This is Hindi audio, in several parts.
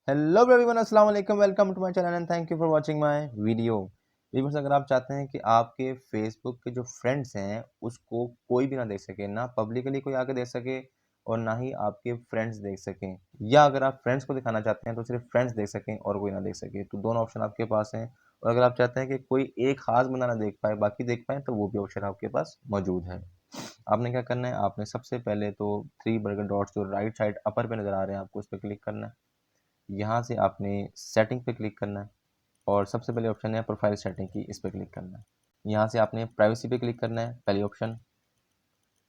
हेलो एवरीवन, अस्सलाम वालेकुम। Welcome to my channel and thank you for watching my video. Viewers, अगर आप चाहते हैं कि आपके फेसबुक के जो फ्रेंड्स हैं उसको कोई भी ना देख सके, ना पब्लिकली कोई आके देख सके और ना ही आपके फ्रेंड्स देख सकें, या अगर आप फ्रेंड्स को दिखाना चाहते हैं तो सिर्फ फ्रेंड्स देख सकें और कोई ना देख सके, तो दोनों ऑप्शन आपके पास हैं। और अगर आप चाहते हैं कि कोई एक खास बंदा ना देख पाए, बाकी देख पाए, तो वो भी ऑप्शन आपके पास मौजूद है। आपने क्या करना है, आपने सबसे पहले तो थ्री बर्गर डॉट्स जो राइट साइड अपर पे नजर आ रहे हैं आपको, उस पर क्लिक करना है। यहाँ से आपने सेटिंग पे क्लिक करना है और सबसे पहले ऑप्शन है प्रोफाइल सेटिंग की, इस पर क्लिक करना है। यहाँ से आपने प्राइवेसी पे क्लिक करना है, पहली ऑप्शन।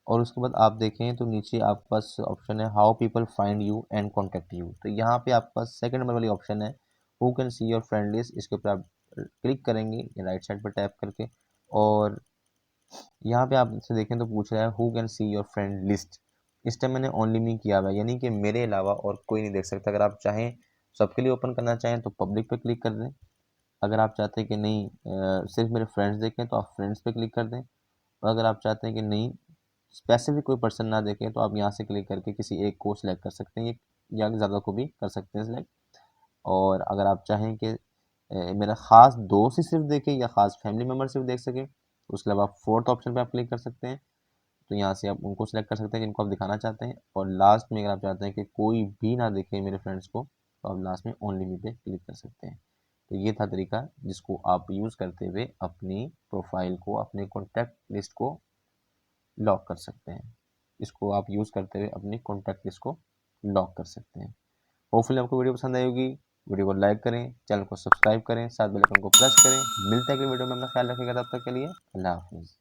और उसके बाद आप देखें तो नीचे आपके पास ऑप्शन है how people find you and contact you, तो यहाँ पे आपके पास सेकंड नंबर वाली ऑप्शन है who can see your friend list, इसके ऊपर आप क्लिक करेंगे राइट साइड पर टैप करके। और यहाँ पे आप से देखें तो पूछ रहा है who can see your friend list. इस टाइम मैंने ओनली मी किया हुआ है, यानी कि मेरे अलावा और कोई नहीं देख सकता। अगर आप चाहें सबके लिए ओपन करना चाहें तो पब्लिक पे क्लिक कर दें। अगर आप चाहते हैं कि नहीं सिर्फ मेरे फ्रेंड्स देखें तो आप फ्रेंड्स पे क्लिक कर दें। और अगर आप चाहते हैं कि नहीं स्पेसिफिक कोई पर्सन ना देखें तो आप यहाँ से क्लिक करके किसी एक को सिलेक्ट कर सकते हैं, या ज़्यादा को भी कर सकते हैं सिलेक्ट। और अगर आप चाहें कि मेरा ख़ास दोस्त ही सिर्फ देखे या ख़ास फैमिली मेम्बर सिर्फ देख सके, तो उसके अलावा फोर्थ ऑप्शन पे आप क्लिक कर सकते हैं। तो यहाँ से आप उनको सिलेक्ट कर सकते हैं जिनको आप दिखाना चाहते हैं। और लास्ट में अगर आप चाहते हैं कि कोई भी ना देखे मेरे फ्रेंड्स को, तो आप लास्ट में ओनली मी पे क्लिक कर सकते हैं। तो ये था तरीका जिसको आप यूज़ करते हुए अपनी प्रोफाइल को, अपने कॉन्टैक्ट लिस्ट को लॉक कर सकते हैं। इसको आप यूज़ करते हुए अपनी कॉन्टैक्ट लिस्ट को लॉक कर सकते हैं। होपफुली आपको वीडियो पसंद आई होगी। वीडियो को लाइक करें, चैनल को सब्सक्राइब करें, साथ बेल आइकन को प्रेस करें। मिलते हैं अगली वीडियो में, अपना ख्याल रखिएगा। तब तक के लिए अल्लाह हाफिज़।